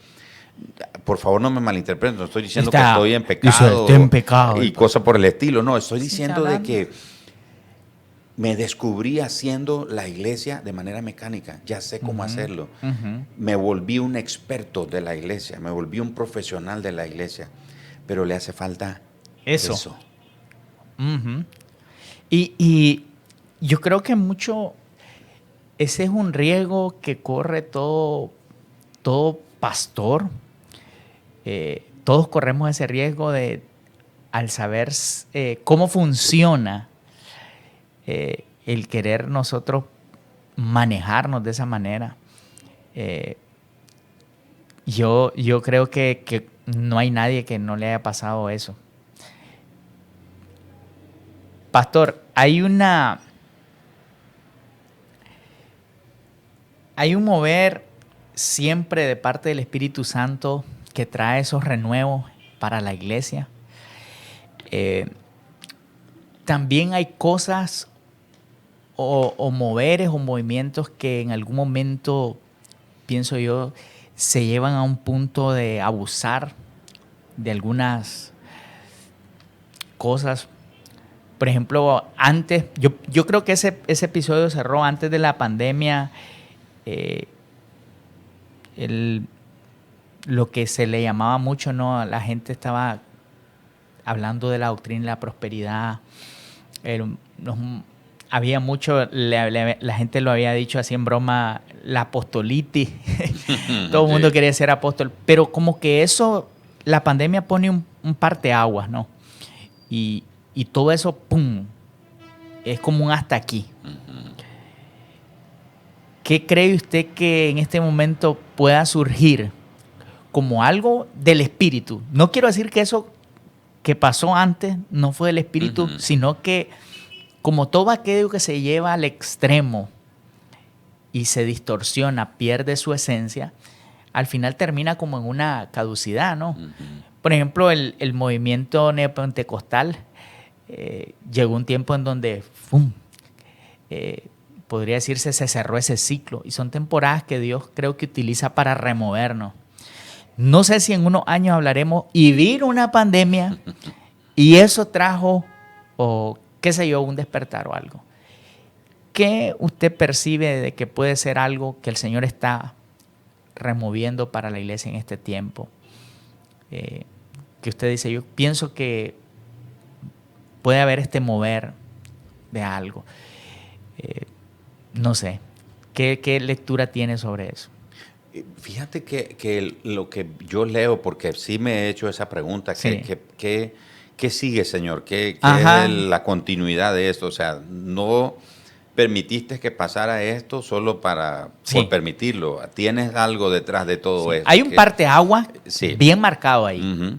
Por favor, no me malinterpreten, no estoy diciendo que estoy en pecado, en pecado y cosas por el estilo. No, estoy diciendo de que me descubrí haciendo la iglesia de manera mecánica. Ya sé cómo hacerlo. Me volví un experto de la iglesia, me volví un profesional de la iglesia, pero le hace falta eso. Y yo creo que mucho, ese es un riesgo que corre todo pastor. Todos corremos ese riesgo al saber cómo funciona el querer nosotros manejarnos de esa manera. Yo creo que no hay nadie que no le haya pasado eso. Pastor, hay un mover siempre de parte del Espíritu Santo que trae esos renuevos para la iglesia. También hay cosas o moveres o movimientos que en algún momento, pienso yo, se llevan a un punto de abusar de algunas cosas. Por ejemplo, antes, yo creo que ese episodio cerró antes de la pandemia. lo que se le llamaba mucho, ¿no? La gente estaba hablando de la doctrina de la prosperidad. Había mucho, la gente lo había dicho así en broma, la apostolitis. Todo el mundo quería ser apóstol. Pero como que eso, la pandemia pone un parteaguas, ¿no? Y todo eso, ¡pum!, es como un hasta aquí. ¿Qué cree usted que en este momento pueda surgir como algo del espíritu? No quiero decir que eso que pasó antes no fue del espíritu, sino que como todo aquello que se lleva al extremo y se distorsiona, pierde su esencia, al final termina como en una caducidad, ¿no? Por ejemplo, el movimiento neopentecostal, llegó un tiempo en donde ¡fum!, podría decirse, se cerró ese ciclo. Y son temporadas que Dios creo que utiliza para removernos. No sé si en unos años hablaremos y vino una pandemia y eso trajo, o qué sé yo, un despertar o algo. ¿Qué usted percibe de que puede ser algo que el Señor está removiendo para la iglesia en este tiempo? Que usted dice, yo pienso que puede haber este mover de algo. No sé, ¿qué lectura tiene sobre eso? Fíjate que lo que yo leo, porque sí me he hecho esa pregunta, Sí. ¿qué sigue, Señor? ¿Qué es la continuidad de esto? O sea, no permitiste que pasara esto solo por permitirlo. Tienes algo detrás de todo esto. Hay un parteaguas bien marcado ahí. Uh-huh.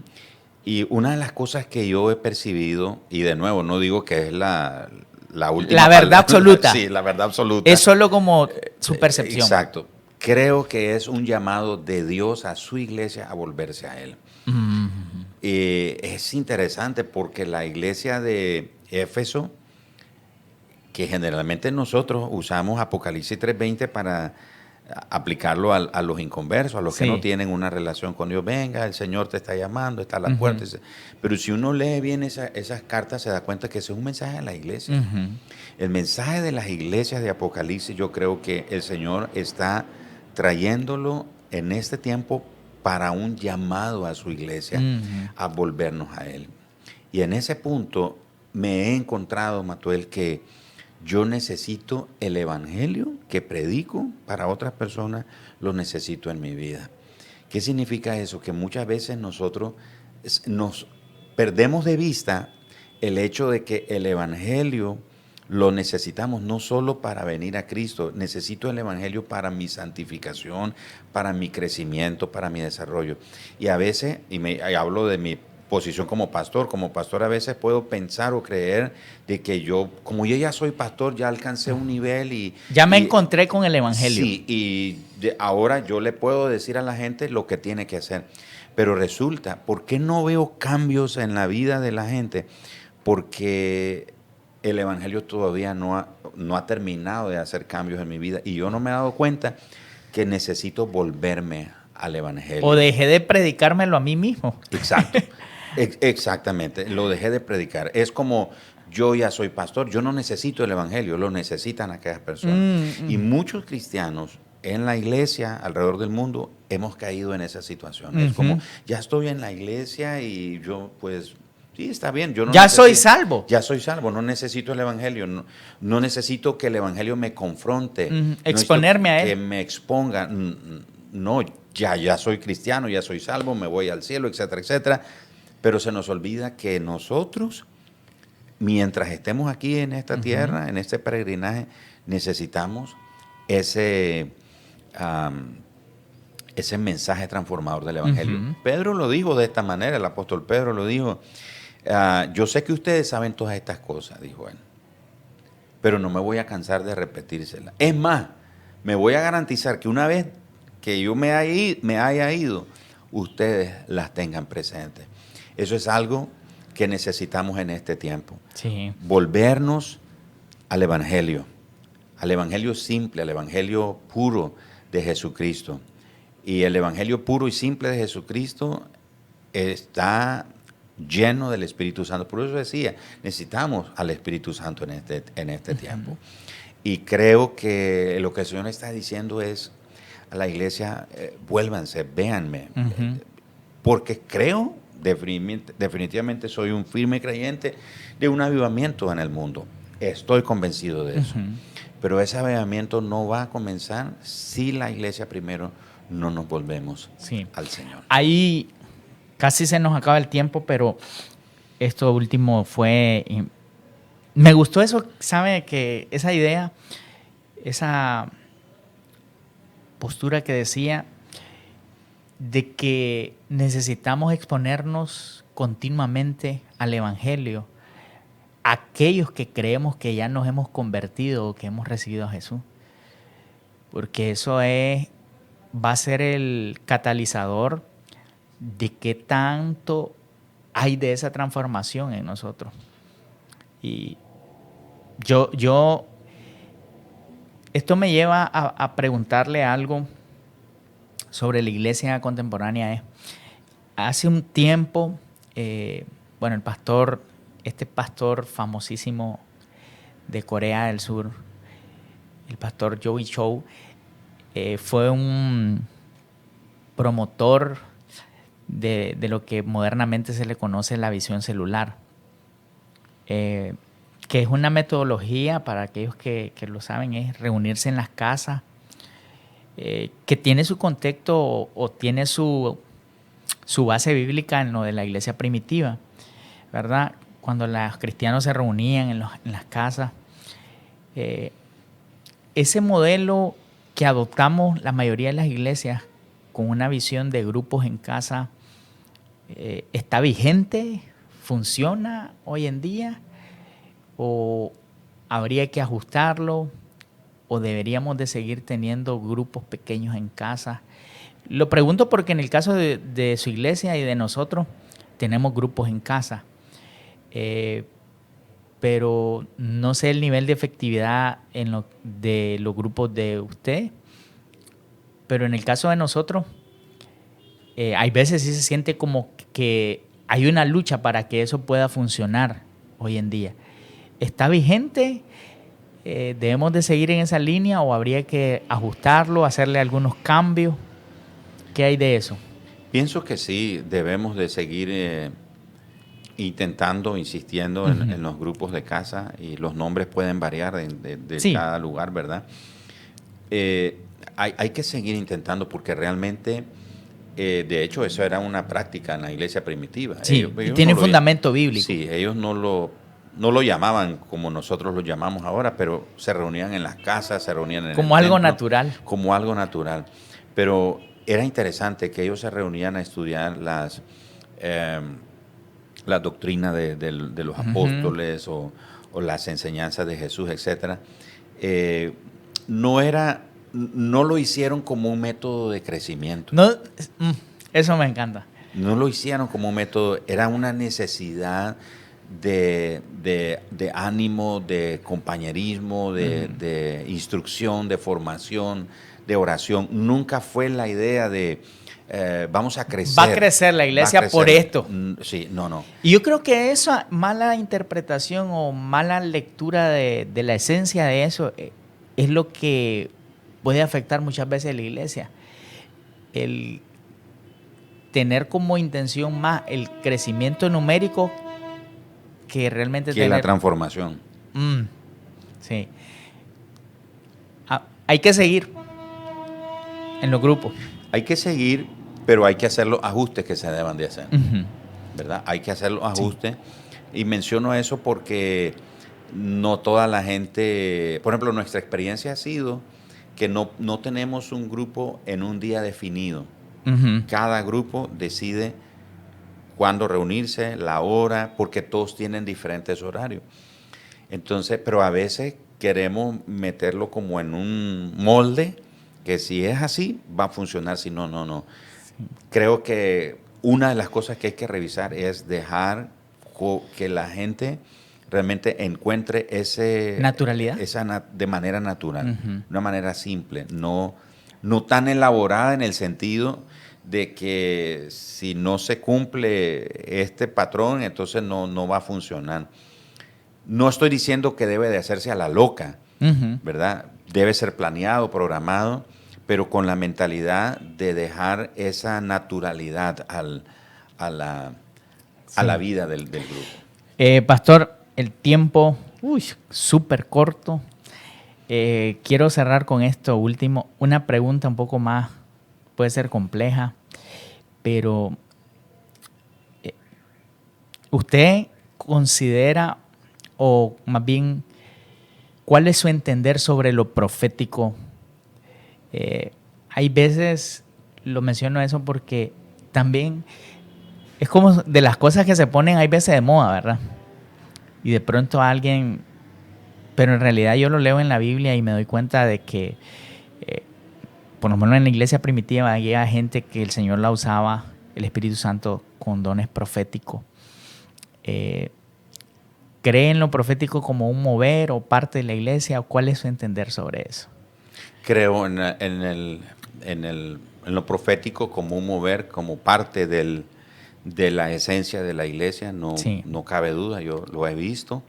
Y una de las cosas que yo he percibido, y de nuevo, no digo que es la última. La verdad absoluta. Sí, la verdad absoluta. Es solo como su percepción. Exacto. Creo que es un llamado de Dios a su iglesia a volverse a Él. Mm. Es interesante porque la iglesia de Éfeso, que generalmente nosotros usamos Apocalipsis 3:20 para aplicarlo a los inconversos, a los que no tienen una relación con Dios. Venga, el Señor te está llamando, está a las puertas. Pero si uno lee bien esas cartas, se da cuenta que ese es un mensaje a la iglesia. El mensaje de las iglesias de Apocalipsis, yo creo que el Señor está trayéndolo en este tiempo para un llamado a su iglesia a volvernos a Él. Y en ese punto me he encontrado, Matuel, que yo necesito el evangelio que predico para otras personas, lo necesito en mi vida. ¿Qué significa eso? Que muchas veces nosotros nos perdemos de vista el hecho de que el evangelio lo necesitamos no solo para venir a Cristo, necesito el evangelio para mi santificación, para mi crecimiento, para mi desarrollo. Y a veces, y hablo de mi posición como pastor a veces puedo pensar o creer de que como yo ya soy pastor, ya alcancé un nivel y... Ya me encontré con el evangelio. Sí, y ahora yo le puedo decir a la gente lo que tiene que hacer. Pero resulta, ¿por qué no veo cambios en la vida de la gente? Porque el evangelio todavía no ha terminado de hacer cambios en mi vida y yo no me he dado cuenta que necesito volverme al evangelio. O dejé de predicármelo a mí mismo. Exacto. Exactamente, lo dejé de predicar. Es como yo ya soy pastor, yo no necesito el evangelio, lo necesitan aquellas personas. Y muchos cristianos en la iglesia alrededor del mundo hemos caído en esa situación. Es como, ya estoy en la iglesia y yo pues, sí, está bien. Yo no soy salvo. Ya soy salvo, no necesito el evangelio, no necesito que el evangelio me confronte. Exponerme a él. Que me exponga. No, ya soy cristiano, ya soy salvo, me voy al cielo, etcétera, etcétera. Pero se nos olvida que nosotros, mientras estemos aquí en esta tierra, en este peregrinaje, necesitamos ese mensaje transformador del evangelio. Pedro lo dijo de esta manera, el apóstol Pedro lo dijo. Yo sé que ustedes saben todas estas cosas, dijo él, pero no me voy a cansar de repetírselas. Es más, me voy a garantizar que una vez que yo me haya ido, ustedes las tengan presentes. Eso es algo que necesitamos en este tiempo. Sí. Volvernos al evangelio simple, al evangelio puro de Jesucristo. Y el evangelio puro y simple de Jesucristo está lleno del Espíritu Santo. Por eso decía, necesitamos al Espíritu Santo en este tiempo. Y creo que lo que el Señor está diciendo es, a la iglesia, vuélvanse, véanme, Ujú. porque creo, definitivamente soy un firme creyente de un avivamiento en el mundo. Estoy convencido de eso. Ujú. Pero ese avivamiento no va a comenzar si la iglesia primero no nos volvemos Sí. al Señor. Ahí casi se nos acaba el tiempo, pero esto último fue... Me gustó eso, ¿sabe? Que esa idea, esa postura que decía de que necesitamos exponernos continuamente al Evangelio, aquellos que creemos que ya nos hemos convertido o que hemos recibido a Jesús. Porque eso va a ser el catalizador de qué tanto hay de esa transformación en nosotros. Y esto me lleva a preguntarle algo sobre la iglesia contemporánea. Hace un tiempo, bueno, este pastor famosísimo de Corea del Sur, el pastor Joey Cho, fue un promotor de lo que modernamente se le conoce la visión celular, que es una metodología, para aquellos que lo saben, es reunirse en las casas, que tiene su contexto o tiene su base bíblica en lo de la iglesia primitiva, ¿verdad? Cuando los cristianos se reunían en las casas. Ese modelo que adoptamos la mayoría de las iglesias con una visión de grupos en casa, ¿está vigente? ¿Funciona hoy en día? ¿O habría que ajustarlo? ¿O deberíamos de seguir teniendo grupos pequeños en casa? Lo pregunto porque en el caso de su iglesia y de nosotros tenemos grupos en casa, pero no sé el nivel de efectividad de los grupos de usted, pero en el caso de nosotros hay veces sí se siente como que hay una lucha para que eso pueda funcionar hoy en día. ¿Está vigente? ¿Debemos de seguir en esa línea o habría que ajustarlo, hacerle algunos cambios? ¿Qué hay de eso? Pienso que sí, debemos de seguir insistiendo en los grupos de casa, y los nombres pueden variar de Sí. cada lugar, ¿verdad? Hay que seguir intentando porque realmente, de hecho, eso era una práctica en la iglesia primitiva. Sí, Ellos y tiene no un fundamento bíblico. Sí, ellos no lo llamaban como nosotros lo llamamos ahora, pero se reunían en las casas, se reunían en el Como algo templo, natural. como algo natural. Pero era interesante que ellos se reunían a estudiar la doctrina de los apóstoles o las enseñanzas de Jesús, etc. No lo hicieron como un método de crecimiento. No, eso me encanta. No lo hicieron como un método, era una necesidad de ánimo, de compañerismo, de instrucción, de formación, de oración. Nunca fue la idea de vamos a crecer. Va a crecer la iglesia por esto. Sí, no. Y yo creo que esa mala interpretación o mala lectura de la esencia de eso es lo que puede afectar muchas veces a la iglesia. El tener como intención más el crecimiento numérico que realmente la transformación. Sí. Hay que seguir en los grupos. Hay que seguir, pero hay que hacer los ajustes que se deban de hacer. ¿Verdad? Hay que hacer los ajustes. Sí. Y menciono eso porque no toda la gente... Por ejemplo, nuestra experiencia ha sido que no tenemos un grupo en un día definido. Cada grupo decide cuándo reunirse, la hora, porque todos tienen diferentes horarios. Entonces, pero a veces queremos meterlo como en un molde, que si es así, va a funcionar, si no, no. Sí. Creo que una de las cosas que hay que revisar es dejar que la gente realmente encuentre naturalidad, de manera natural, una manera simple, no tan elaborada en el sentido de que si no se cumple este patrón, entonces no va a funcionar. No estoy diciendo que debe de hacerse a la loca, ¿verdad? Debe ser planeado, programado, pero con la mentalidad de dejar esa naturalidad a la vida del grupo. Pastor, el tiempo, súper corto. Quiero cerrar con esto último. Una pregunta un poco más, puede ser compleja, pero ¿usted considera, o más bien, cuál es su entender sobre lo profético? Hay veces, lo menciono eso porque también es como de las cosas que se ponen, hay veces de moda, ¿verdad? Y de pronto alguien, pero en realidad yo lo leo en la Biblia y me doy cuenta de que, por lo menos en la iglesia primitiva, había gente que el Señor la usaba, el Espíritu Santo, con dones proféticos. ¿Cree en lo profético como un mover o parte de la iglesia? ¿O cuál es su entender sobre eso? Creo en lo profético como un mover, como parte de la esencia de la iglesia, no cabe duda, yo lo he visto,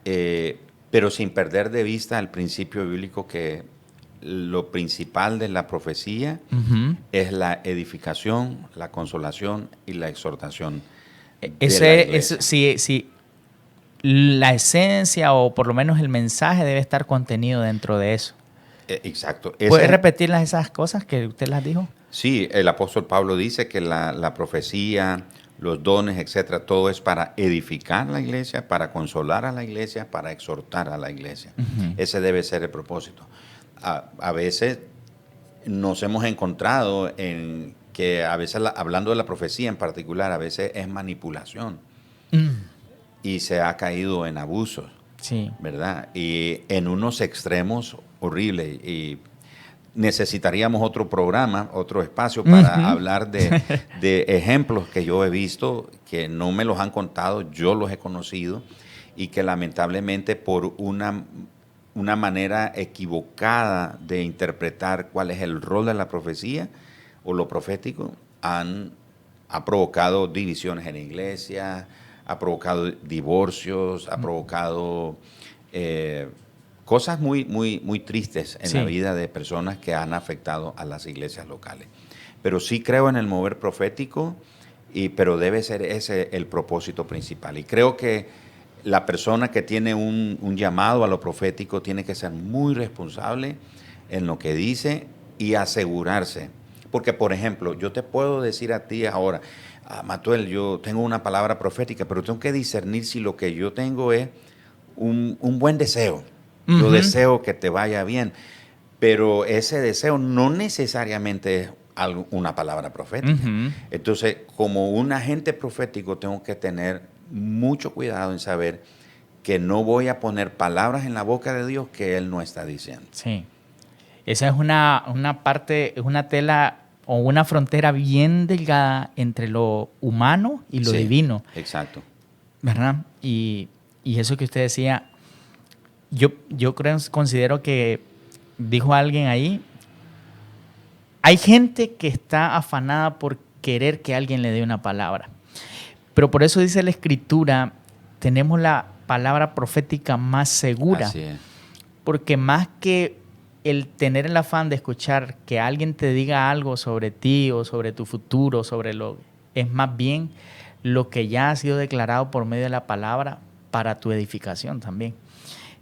pero sin perder de vista el principio bíblico que lo principal de la profecía es la edificación, la consolación y la exhortación. Sí, la esencia o por lo menos el mensaje debe estar contenido dentro de eso. Exacto. ¿Puede repetir esas cosas que usted las dijo? Sí, el apóstol Pablo dice que la profecía, los dones, etcétera, todo es para edificar la iglesia, para consolar a la iglesia, para exhortar a la iglesia. Ese debe ser el propósito. A veces nos hemos encontrado en que a veces, hablando de la profecía en particular, a veces es manipulación y se ha caído en abusos, ¿verdad? Y en unos extremos horribles, y necesitaríamos otro programa, otro espacio para hablar de ejemplos que yo he visto, que no me los han contado, yo los he conocido, y que lamentablemente por una manera equivocada de interpretar cuál es el rol de la profecía o lo profético, ha provocado divisiones en la iglesia, ha provocado divorcios, ha provocado cosas muy, muy, muy tristes en la vida de personas que han afectado a las iglesias locales. Pero sí creo en el mover profético, pero debe ser ese el propósito principal. Y creo que la persona que tiene un llamado a lo profético tiene que ser muy responsable en lo que dice y asegurarse. Porque, por ejemplo, yo te puedo decir a ti ahora, Matuel, yo tengo una palabra profética, pero tengo que discernir si lo que yo tengo es un buen deseo. Yo deseo que te vaya bien, pero ese deseo no necesariamente es una palabra profética. Entonces, como un agente profético, tengo que tener mucho cuidado en saber que no voy a poner palabras en la boca de Dios que Él no está diciendo. Sí. Esa es una parte, es una tela o una frontera bien delgada entre lo humano y lo divino. Exacto. ¿Verdad? Y eso que usted decía, yo considero que dijo alguien ahí, hay gente que está afanada por querer que alguien le dé una palabra. Pero por eso dice la Escritura, tenemos la palabra profética más segura. Así es. Porque más que el tener el afán de escuchar que alguien te diga algo sobre ti o sobre tu futuro, es más bien lo que ya ha sido declarado por medio de la palabra para tu edificación también.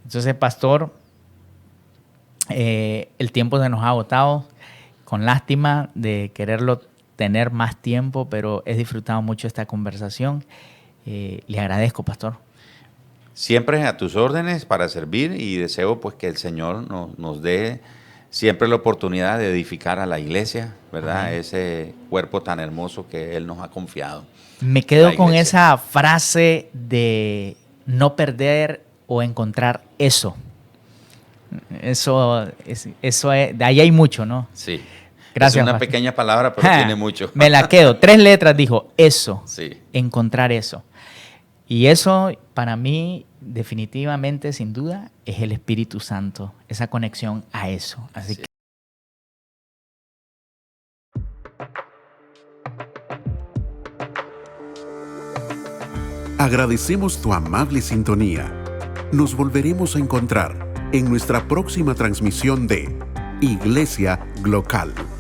Entonces, pastor, el tiempo se nos ha agotado, con lástima de quererlo tener más tiempo, pero he disfrutado mucho esta conversación. Le agradezco, pastor. Siempre a tus órdenes para servir, y deseo pues que el Señor nos dé siempre la oportunidad de edificar a la iglesia, ¿verdad? Amén. Ese cuerpo tan hermoso que Él nos ha confiado. Me quedo con esa frase de no perder o encontrar eso. Eso es, de ahí hay mucho, ¿no? Sí. Gracias. Es una pequeña palabra, pero tiene mucho. Me la quedo. 3 letras dijo, eso. Sí. Encontrar eso. Y eso, para mí, definitivamente, sin duda, es el Espíritu Santo. Esa conexión a eso. Así que... Agradecemos tu amable sintonía. Nos volveremos a encontrar en nuestra próxima transmisión de Iglesia Glocal.